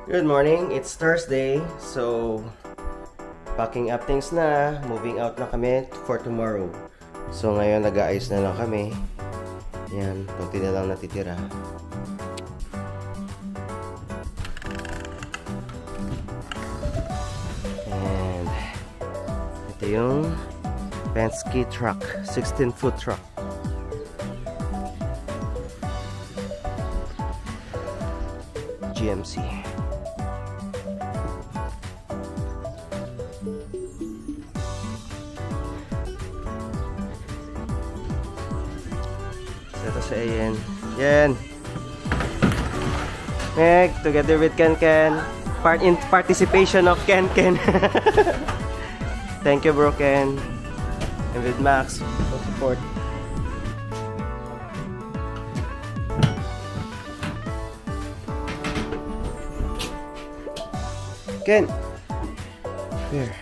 Good morning, it's Thursday, so packing up things na, moving out na kami for tomorrow. So ngayon nag-aayos na lang kami. Yan, konti na lang natitira. And ito yung Penske truck, 16-foot truck. GMC. Ito sa Yen. Yen! Meg, together with Ken Ken. In participation of Ken Ken. Thank you, bro Ken. And with Max for support. Ken! Here.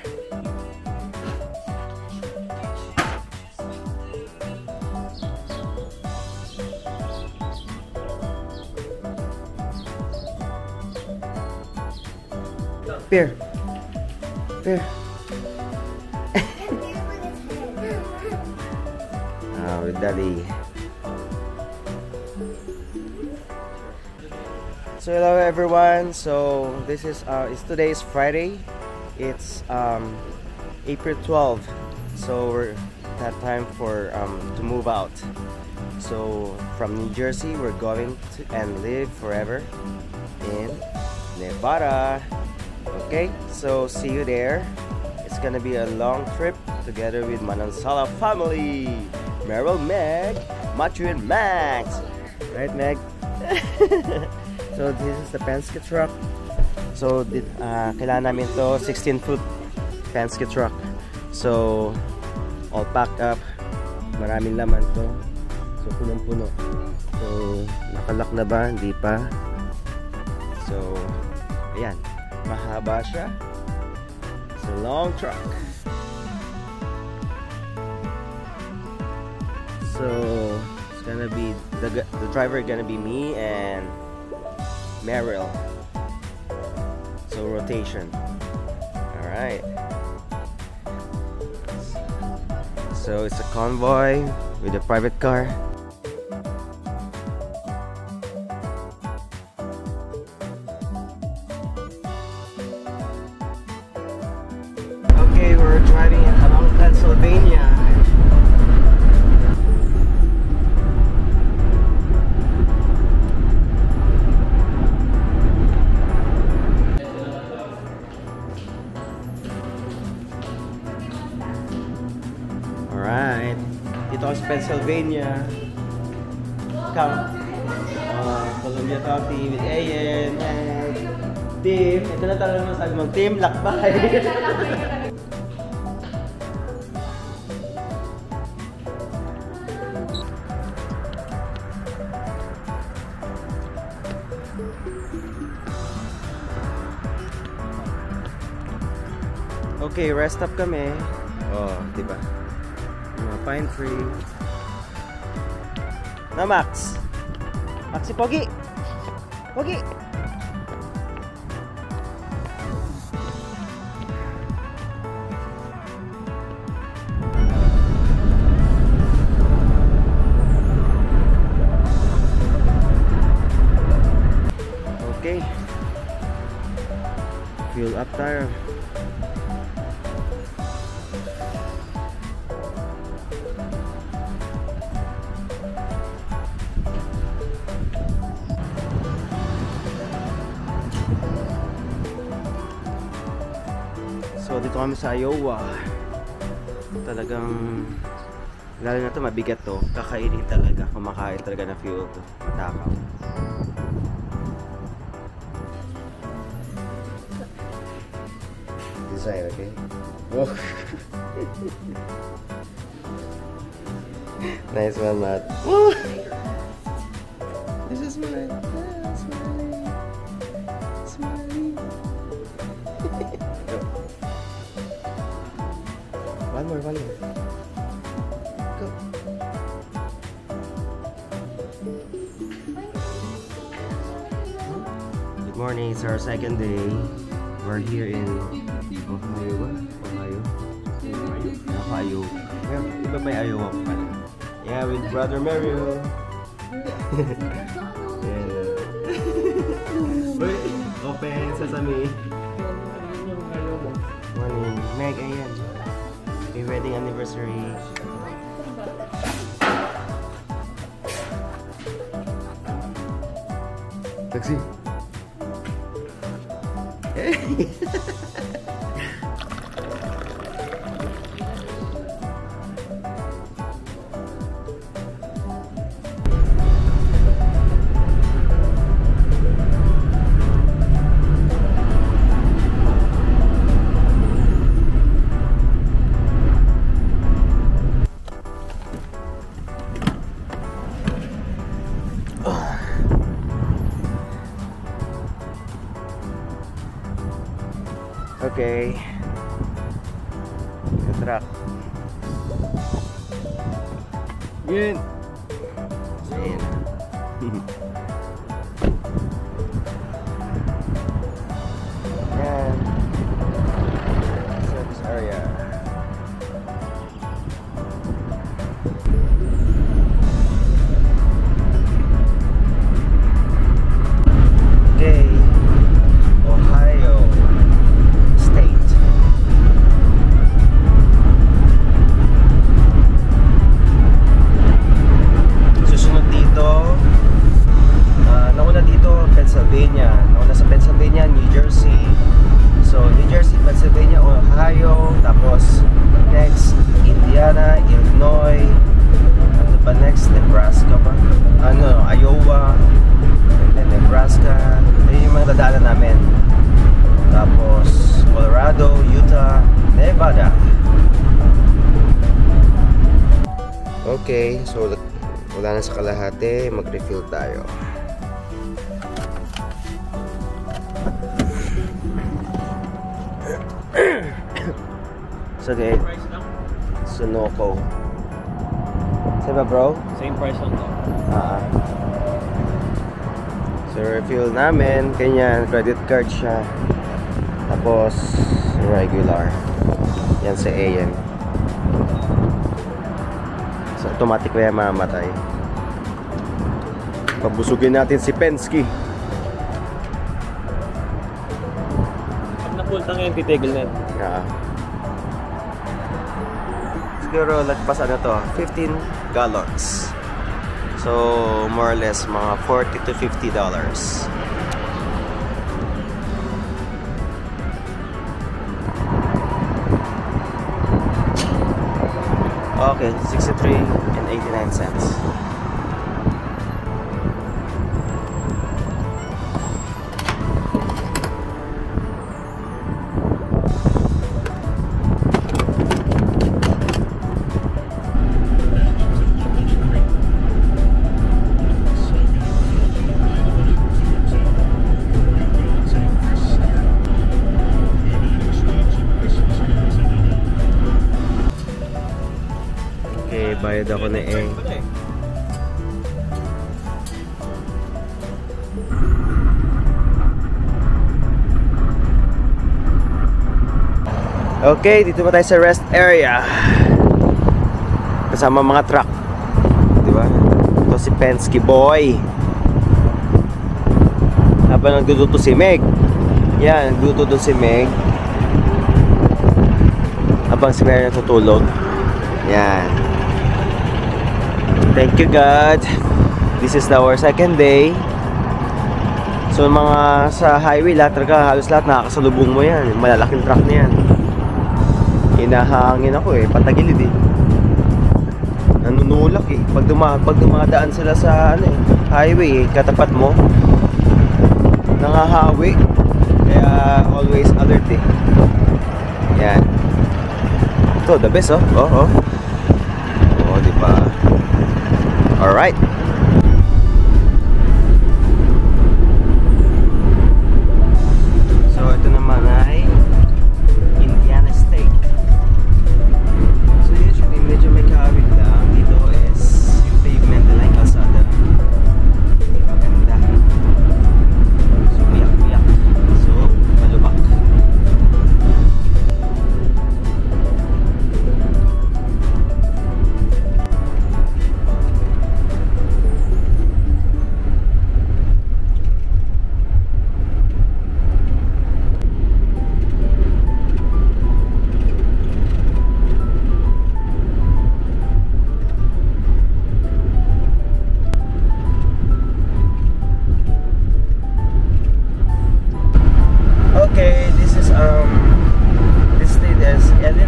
Bear. Bear. With Daddy. So hello everyone. So this is today is Friday. It's April 12th. So we're that time for to move out. So from New Jersey we're going to and live forever in Nevada. Okay, so see you there. It's gonna be a long trip together with Manansala family. Meryl, Meg, Matthew, and Max. Right, Meg? So this is the Penske truck. So kailangan namin to 16-foot Penske truck. So all packed up. Maraming laman to. So punong-puno. So nakalock na ba? Hindi pa. So ayan. Mahaba siya. It's a long truck. So it's gonna be the driver gonna be me and Meryl. So rotation. All right. So it's a convoy with a private car. Okay, we're driving along Pennsylvania. Alright, dito ako sa Pennsylvania. Columbia County with Ayan and Tim. Ito na talaga naman sabi mong Tim, lakbay. Okay, rest up kami. Oh, diba? Pine tree. Na Max. Maxi Pogi. Pogi. Okay. Fuel up tayo. So dito kami sa Iowa. Talagang lalo na to, mabigat to. Kakainin talaga. Kumakain talaga na fuel to. Matakaw. Design, okay? Oh. Nice one, Matt. Oh. This is mine. Yeah, smiling. Smiling. One more. Go. morning. It's our second day. We're here in Ohio. Ohio. Iba ba yung Iowa pala? Yeah, with Brother Mario. Uy, open sesame. Morning. Meg, ayan. May wedding anniversary. Taxi. Okay. The truck. Yun. Ayan. Yan. Service area. Okay. Ohio State. Susunod dito, nauna dito Pennsylvania. Nauna sa Pennsylvania, New Jersey. So New Jersey, Pennsylvania, Ohio. Tapos next Indiana, Illinois. Ano ba next? Nebraska ba? Ano, Iowa. And then Nebraska. Yun yung mga dadaanan namin. Tapos Colorado, Utah, Nevada. Okay, so wala na sa kalahati, mag-refill tayo. So okay, Sunoco. Saan ba bro? Same price lang to. So refill namin, ganyan, credit card siya. Tapos regular. Yan sa AN. So automatic kaya mamatay. Pabusugin natin si Penske. Pag na-full tank yan, titigil na. Siguro lagpas ano to, 15 gallons. So more or less mga $40 to $50. Okay, 63.89 cents. Okay, bayad ako na eh. Okay, dito ba tayo sa rest area? Kasama mga truck. Diba? Ito si Penske boy. Habang nagduduto si Meg. Yan, nagduduto si Meg. Habang si Mary natutulog. Yan. Thank you God. This is our second day. So mga sa highway, lahat talaga, halos lahat nakakasalubong mo yan. Malalaking truck na yan. Hinahangin ako eh, patagilid eh. Nanunulak eh. Pag dumadaan sila sa ano eh, highway eh, katapat mo, nangahawi. Kaya always alert eh. Yan. Ito, the best oh. Oh, diba? Alright. So, ito naman ay Indiana State. So, usually medyo may kahawig lang. Dito is yung pavement na like kalsada. Maganda. So, uyak.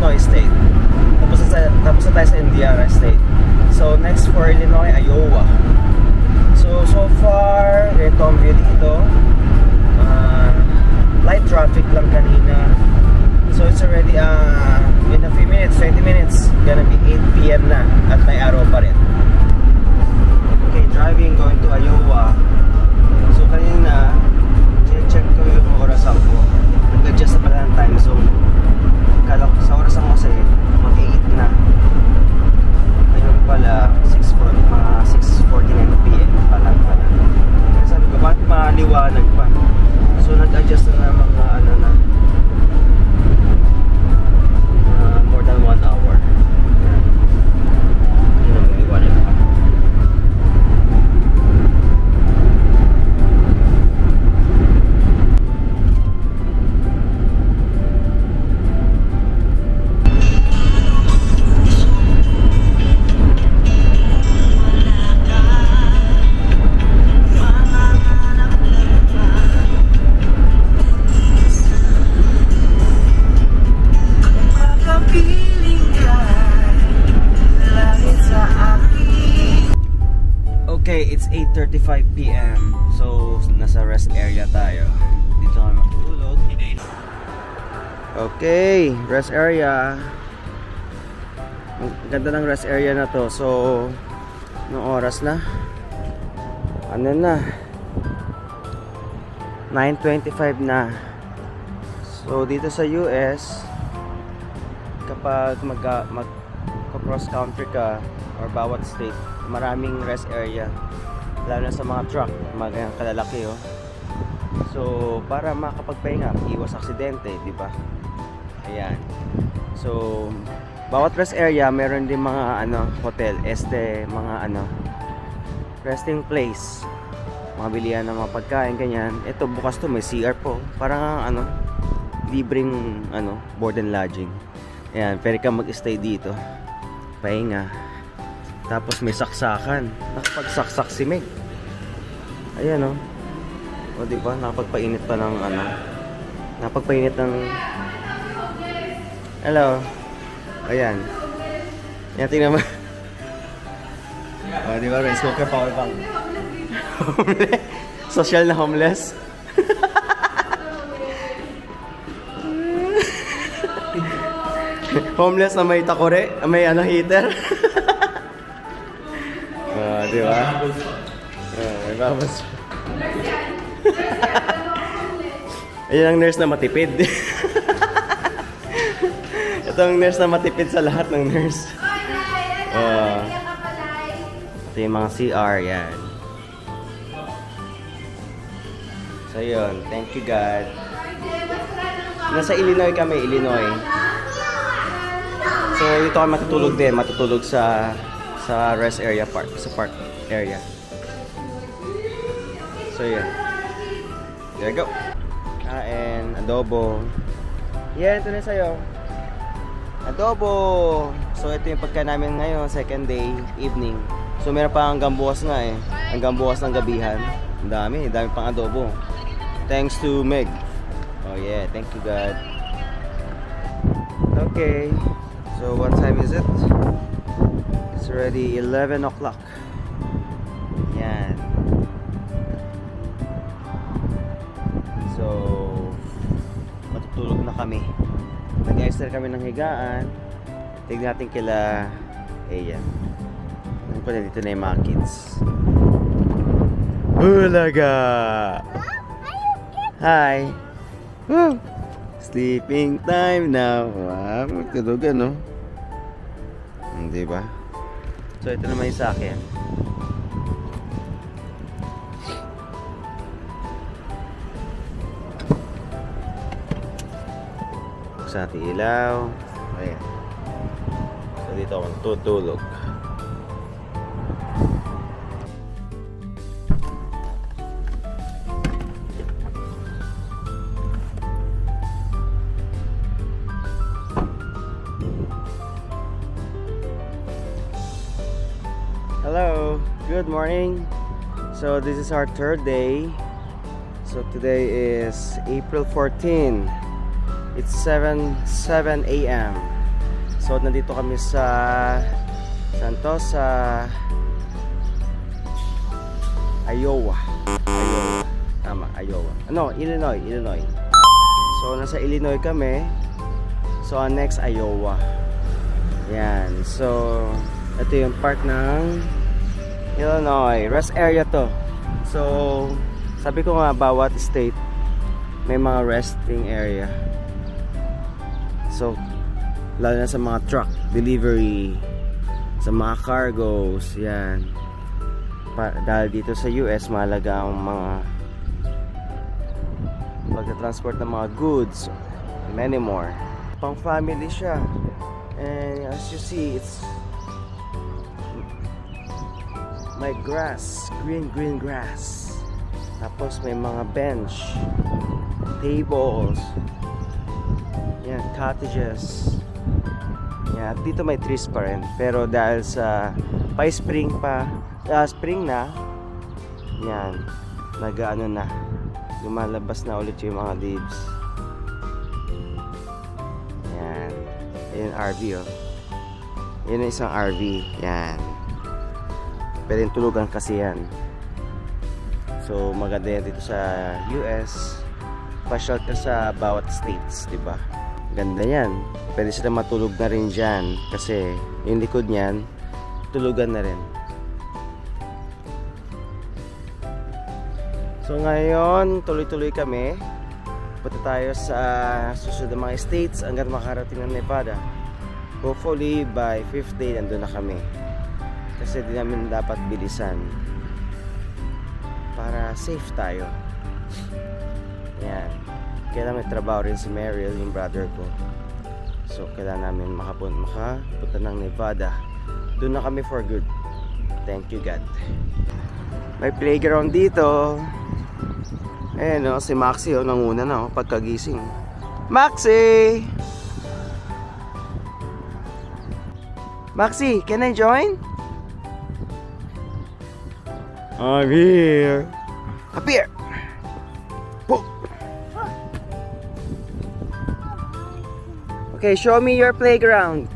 Illinois State. Tapos na tayo sa Indiana State. So next for Illinois, Iowa. So far, ito ang view dito. Light traffic lang kanina. So it's already in a few minutes, 20 minutes, gonna be 8 PM na at may araw pa rin. Okay, driving going to Iowa. So kanina, check ko yung orasan ko. Nag-adjust na pala ng time zone. Kala ko sa orasan ko kasi mag-8 na. Ayun pala, mga 6:49 PM pala. Kaya sabi ko, bakit maliwanag pa? So nag-adjust na ng mga ano na more than 1 hour. Yun ang maliwanag pa. Okay, it's 8:35 PM. So, nasa rest area tayo. Dito kami matutulog. Okay, rest area. Ang ganda ng rest area na to. So, anong oras na? Ano na? 9:25 na. So, dito sa US, kapag mag-cross country ka or bawat state, maraming rest area, lalo na sa mga truck, mga kalalaki, oh. So para makapagpahinga, iwas aksidente, di ba? Ayan. So bawat rest area meron din mga hotel, mga resting place, mga bilihan ng mga pagkain, ganyan. Ito bukas to, may CR po, parang libreng board and lodging. Ayan, pwede ka mag-stay dito, pahinga. Tapos may saksakan. Nakapagsaksak si Meg. Ayan, oh. O diba, nakapagpainit pa ng nakapagpainit ng hello. Ayan. Yan, tingnan mo. O diba, rice cooker, power bank. Social na homeless. Homeless na may takore, may heater. Diba? May babas. Ayan ang nurse na matipid. Ito ang nurse na matipid sa lahat ng nurse. Ito yung mga CR, yan. So yun, thank you God. Nasa Illinois kami, Illinois. So dito kami matutulog din, matutulog sa rest area park, sa park area. So yeah, there you go. Kain, adobo. Yeah, ito na sa'yo. Adobo. So ito yung pagkain namin ngayon, second day, evening. So meron pa hanggang bukas nga eh, hanggang bukas ng gabihan. Ang dami pang adobo. Thanks to Meg. Oh yeah, thank you God. Okay, so what time is it? It's already 11 o'clock. Yan. So, matutulog na kami. Nag-extra kami ng higaan. Tignan natin kila Ayan. Ano pala dito na yung mga kids. Hulaga! Hi! Woo! Sleeping time now. Wow, magtulog ano? Hindi ba? So ito naman yung sa akin. Buksan natin ilaw. Ayan. So dito ako tutulog. Hello, good morning. So this is our third day. So today is April 14. It's 7 a.m. So nandito kami sa Iowa. Tama, Iowa. Ano, Illinois. So nasa Illinois kami. So next Iowa. Yan. So ito yung part ng Illinois. Rest area to. So sabi ko nga, bawat state may mga resting area. So lalo na sa mga truck delivery, sa mga cargos, yan. Dahil dito sa US mahalaga ang mga pagka-transport ng mga goods, many more. Pang family siya, and as you see, it's my grass, green grass. Tapos may mga bench, tables, yan, cottages. Yan, dito may trees pa rin. Pero dahil sa spring na, yan, nag-ano na, lumalabas na ulit yung mga leaves. Yan, yan RV oh. Yan isang RV, yan. Pwedeng tulugan kasi yan. So maganda yan dito sa US. Pasyal ka sa bawat states, diba? Ganda yan. Pwede sila matulog na rin dyan kasi yung likod niyan tulugan na rin. So ngayon tuloy-tuloy kami. Punta tayo sa susunod na mga states hanggang makarating ng Nevada. Hopefully by 5th day nandun na kami. Kasi di namin dapat bilisan para safe tayo. Yan. Kailangan may trabaho rin si Meryl, yung brother ko. So kailangan namin makapunta ng Nevada. Doon na kami for good. Thank you God. May playground dito. Ayan o, si Maxi o, nanguna na o, pagkagising. Maxi! Maxi, can I join? I'm here. Up here. Boom. Okay, show me your playground.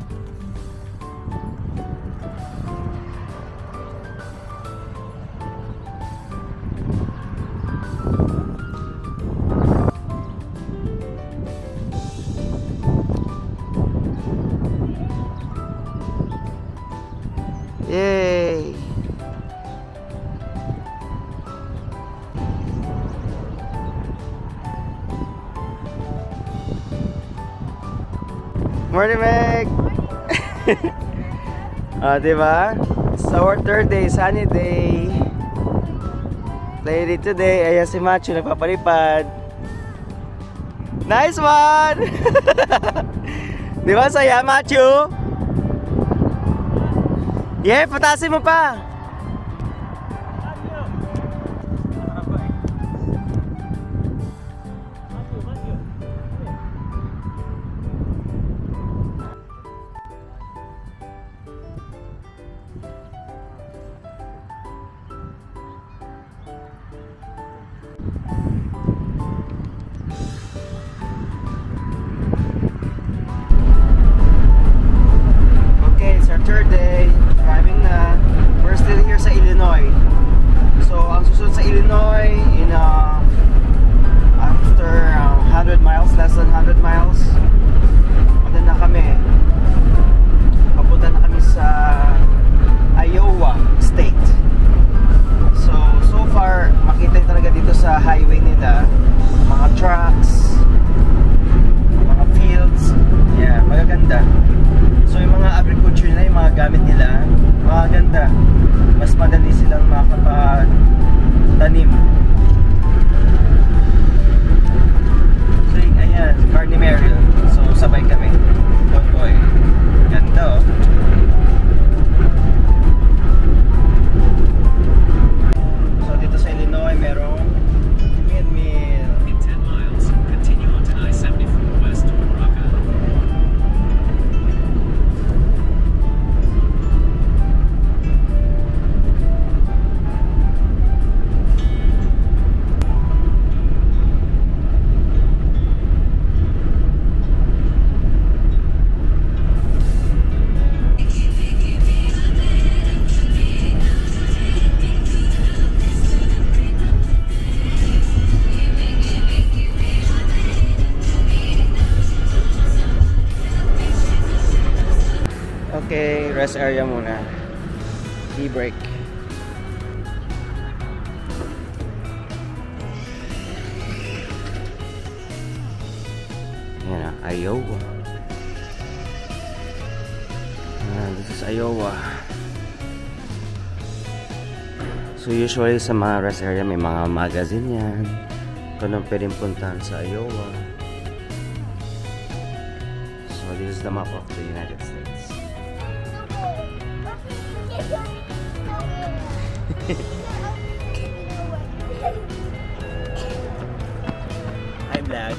Yay! Morning, Meg! Diba? It's our third day, sunny day. Play it today. Ayan si Machu, nagpapalipad. Nice one! Diba saya, Machu? Yeah, patasin mo pa! Okay, it's our third day. Driving na. First rest area muna. Tea break. Yan, Iowa. This is Iowa. So usually sa mga rest area may mga magazine yan. Kung anong pwedeng puntahan sa Iowa. So this is the map of the United States. Hi vlog.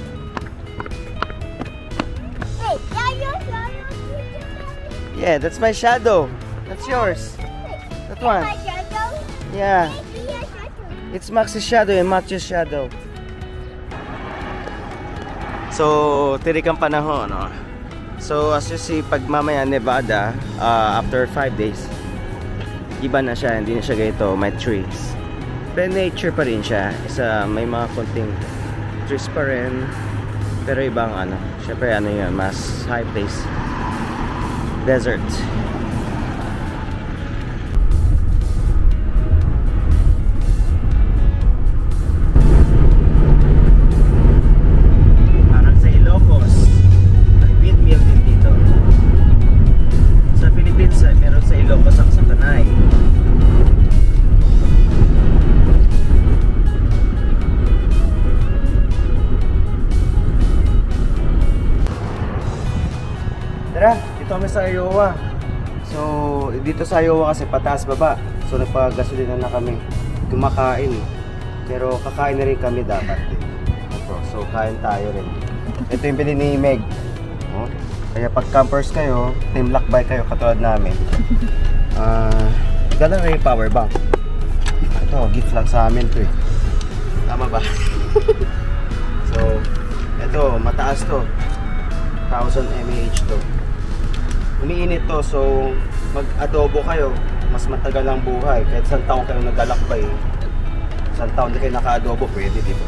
Yeah, that's my shadow. That's yours. That one. Yeah. It's Max's shadow and Max's shadow. So, tirik ang panahon, no? So, as you see, pag mamaya Nevada, after 5 days, iba na siya, hindi na siya ganito, may trees. Pero nature pa rin siya. May mga konting trees pa rin. Pero ibang ano, syempre ano yun, mas high place. Desert. Tara, dito kami sa Iowa. So, dito sa Iowa kasi pataas baba. So, nagpagasolina na kami. Kumakain. Pero kakain na rin kami dapat. So, kain tayo rin. Ito yung pili ni Meg. Oh. Kaya pag campers kayo, team lakbay kayo katulad namin. Ganda na yung power bank. Ito, gift lang sa amin to eh. Tama ba? So, ito, mataas to. 1000 mAh to. Umiinit to, so mag-adobo kayo, mas matagal ang buhay. Kahit isang taon kayo naglalakbay, isang taon na kayo naka-adobo, pwede dito.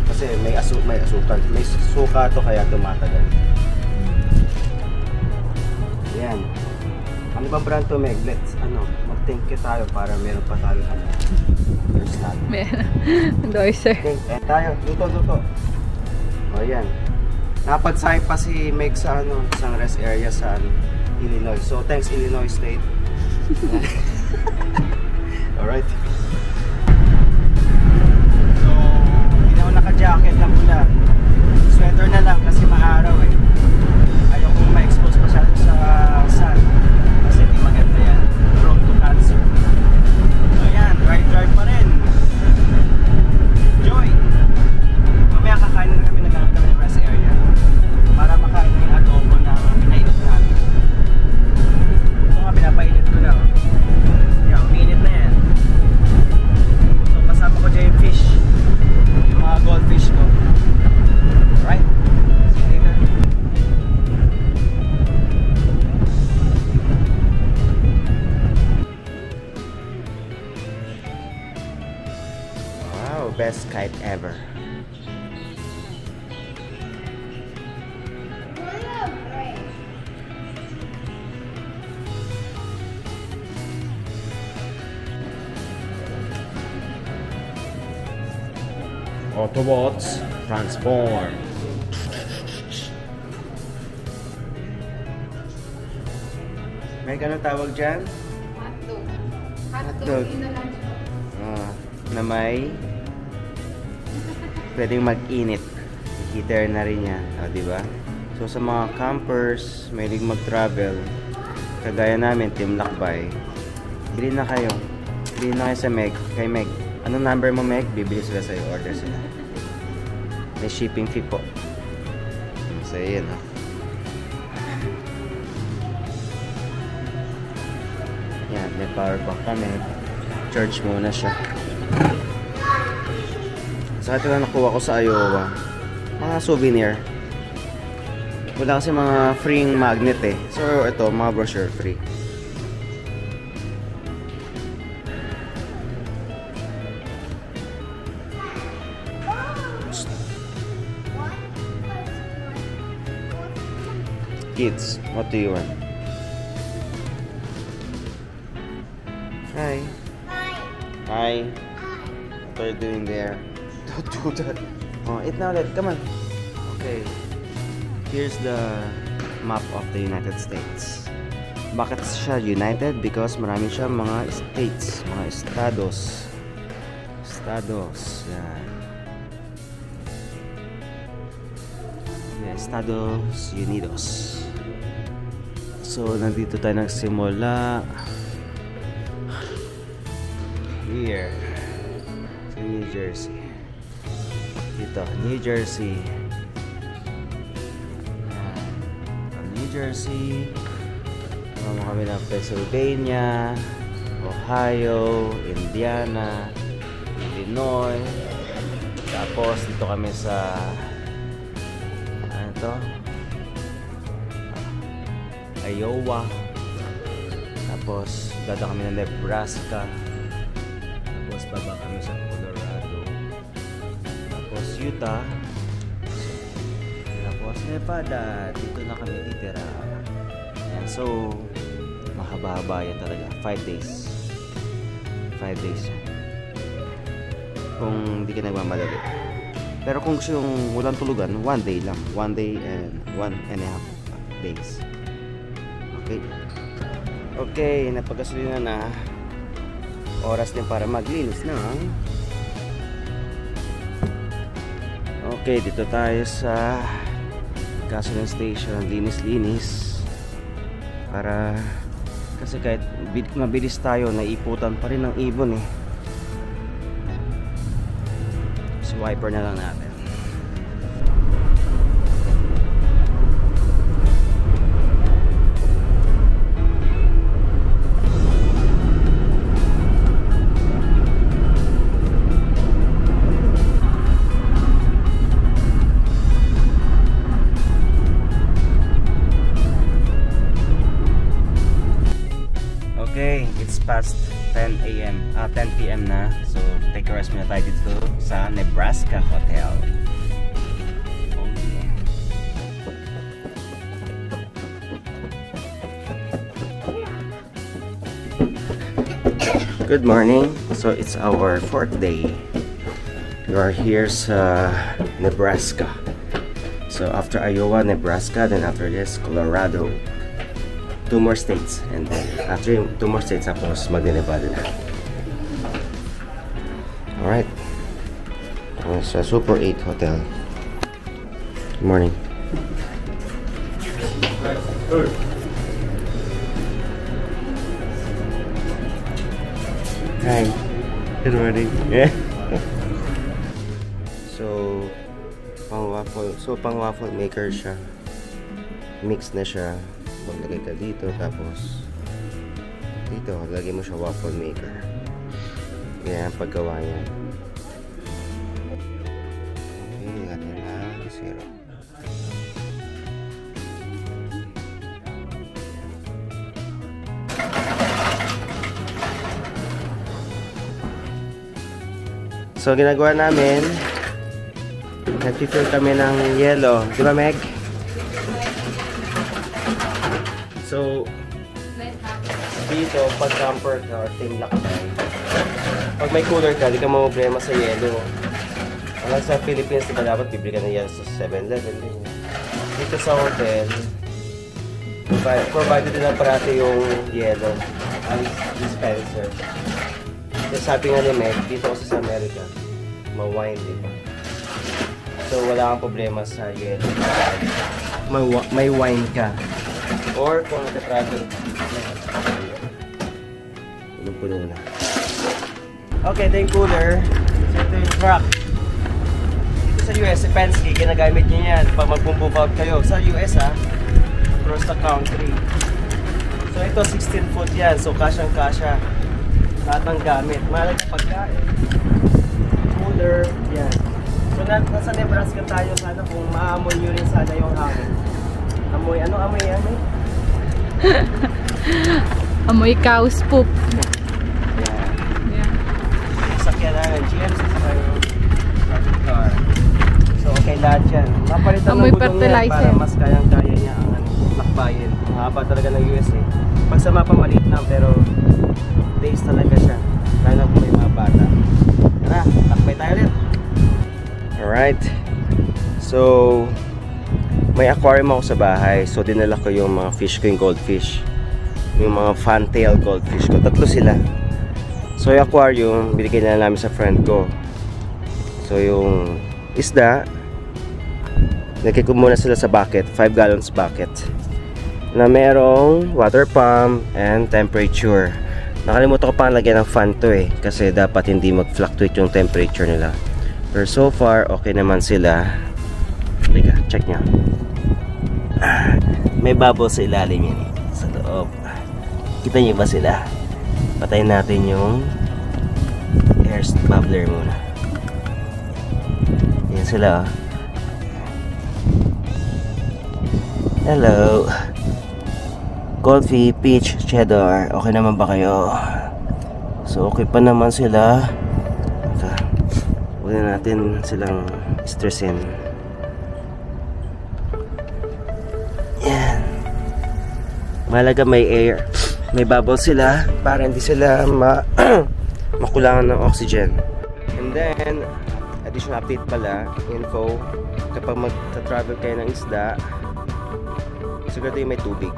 Kasi may asukal, may suka to kaya tumatagal. Yan. Ano bang brand to, Meg? Let's, mag-thank you tayo para meron pa tayo, there's not. Meron. Endorser. Okay, tayo, luto. O, yan. Napadsay pa si Meg sa isang rest area sa Illinois. So thanks Illinois State. Alright. So hindi na ako naka-jacket na pula. Sweater na lang kasi maaraw eh. Ayaw kong ma-expose masyado sa sun. Kasi di maganda yan. Prone to cancer. So yan, drive pa rin. Enjoy! Mamaya kakain na kami naghanap kami ng rest area para makain yung adobo na pinainit namin. Ito nga, pinapainit ko lang. Kaya uminit na yan. So kasama ko dyan yung fish, yung mga goldfish ko. Right? See you later. Wow, best kite ever. Autobots transform. May ganun tawag dyan? Hotdog. Hotdog. Na may pwedeng mag-init. Heater na rin yan. Diba? So sa mga campers, may mag-travel, kagaya namin, Team Lakbay, bilhin na kayo. Bilhin na kayo sa Meg. Kay Meg. Anong number mo, Meg? Bibili sila sa'yo. Order sila. May shipping fee po. So, yun. Yan. May power bank kami. Charge muna siya. So, ito lang nakuha ko sa Iowa. Mga souvenir. Wala kasi mga free magnet eh. So, ito, mga brochure free. Kids, what do you want? Hi. Hi. What are you doing there? Don't do that. Oh, eat now, Led. Come on. Okay. Here's the map of the United States. Bakit siya united? Because marami siya mga states, mga estados. Estados. Yan. Yeah, Estados Unidos. So, nandito tayo nagsimula. Here. Sa New Jersey. Dito, New Jersey. Yan. From New Jersey. Mga kami ng Pennsylvania, Ohio, Indiana, Illinois. Tapos dito kami sa ano to? Iowa. Tapos dada kami ng Nebraska. Tapos baba kami sa Colorado. Tapos Utah. Tapos Nevada. Dito na kami titira. And so mahaba-haba yan talaga. 5 days. 5 days yan. Kung hindi ka nagmamadali. Pero kung gusto yung walang tulugan, 1 day lang. 1 day and 1.5 days. Okay. Okay, napagkasulina na. Oras din para maglinis na. Okay, dito tayo sa gasoline station. Linis-linis. Para kasi kahit mabilis tayo, naiputan pa rin ng ibon eh. So wiper na lang natin. Okay, it's past 10 p.m. na. So, take a rest muna tayo dito sa Nebraska Hotel. Oh, yeah. Good morning. So, it's our 4th day. We are here sa Nebraska. So, after Iowa, Nebraska, then after this, Colorado. 2 more states, and then after 2 more states tapos mag-Nevada na. Alright, sa Super 8 Hotel. Good morning. Hi. Good morning. Yeah. So pang waffle maker siya. Mix na siya. Maglagay ka dito, tapos dito, lagay mo siya waffle maker. Kaya ang paggawa yan. Okay, natin na syrup. So, ginagawa namin, nag-fill kami ng yellow. Di ba, Meg? So, dito, pag camper ka or team lock ka, pag may cooler ka, di ka problema sa yelo. Hanggang sa Philippines, di ba dapat bibili ka ng yelo sa 7-Eleven. Dito sa hotel, provided na parati yung yelo, ang dispenser. So, sabi nga ni Meg, dito kasi sa America, ma-wine, di ba? So, wala kang problema sa yelo. May wine ka. Or kung nag-travel, punong-puno na. Okay, ito yung cooler. So, ito yung truck. Dito sa US, si Penske, ginagamit nyo yan pag mag-move out kayo. Sa US across the country. So ito 16 foot yan. So kasyang-kasya. Lahat ng gamit. Mahal na pagkain. Cooler, yan. So nasa Nebraska tayo, sana kung maamoy nyo rin sana yung hangin. Amoy, ano amoy yan? Amoy cow's poop. Yeah. Sakyan namin, GMC car. So okay lahat yan. Napalitan ng gulong yan para mas kayang-kaya niya ang lakbayin. Mahaba talaga ng USA. Pag sa mapa maliit lang pero days talaga siya. Lalo kung may mga bata. Tara, takbay tayo ulit. Alright. So, may aquarium ako sa bahay. So, dinala ko yung mga fish ko, yung goldfish. Yung mga fantail goldfish ko. 3 sila. So, yung aquarium, binigay na namin sa friend ko. So, yung isda, nagkik ko muna sila sa bucket, 5 gallons bucket. Na merong water pump and temperature. Nakalimutan ko pa lagyan ng fan to eh. Kasi dapat hindi mag-fluctuate yung temperature nila. Pero so far, okay naman sila. Teka, check nyo. May bubble sa ilalim yan. Sa loob. Kita nyo ba sila? Patayin natin yung air bubbler muna. Yan sila. Hello. Goldfish, peach, cheddar. Okay naman ba kayo? So okay pa naman sila. Huwag na natin silang stressin. Yan. Mahalaga may air. May bubble sila para hindi sila makulangan ng oxygen. And then, additional update pala, info, kapag mag-travel kayo ng isda, siguro yung may tubig.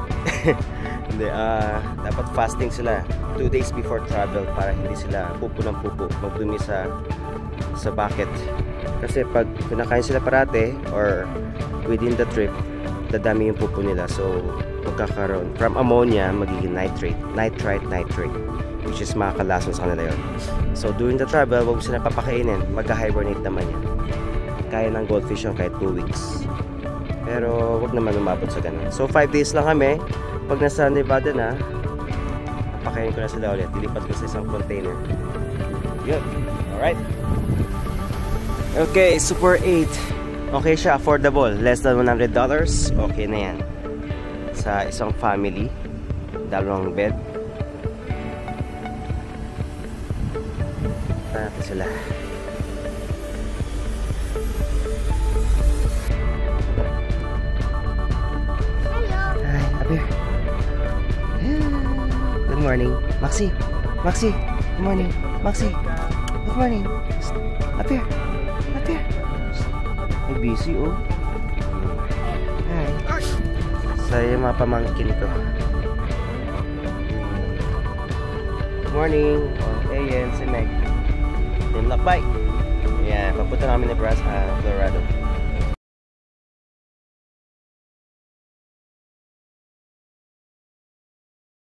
Hindi, dapat fasting sila 2 days before travel para hindi sila pupo ng pupo, magdumi sa bucket. Kasi pag kinakain sila parate or within the trip, dadami yung pupo nila. So, magkakaroon from ammonia, magiging nitrate, which is makakalason sa kanila yun. So, during the travel, huwag sila papakainin. Mag-hibernate naman yan. Kaya ng goldfish yung kahit 2 weeks. Pero wag naman umabot sa ganun. So 5 days lang kami. Pag nasa Nevada na, pakainin ko na sila ulit. Dilipat ko sa isang container. Yun. Alright. Okay, Super 8. Okay siya, affordable. Less than $100. Okay na yan. Sa isang family. Dalawang bed. Natin sila. Good morning, Maxi. Maxi. Good morning, Maxi. Good morning. Up here. Up here. Ay, busy oh. Hi. Saya yung mga pamangkin ko. Good morning. Ayan, si Meg. Yung lakbay. Ayan, papunta namin Nebraska, Colorado.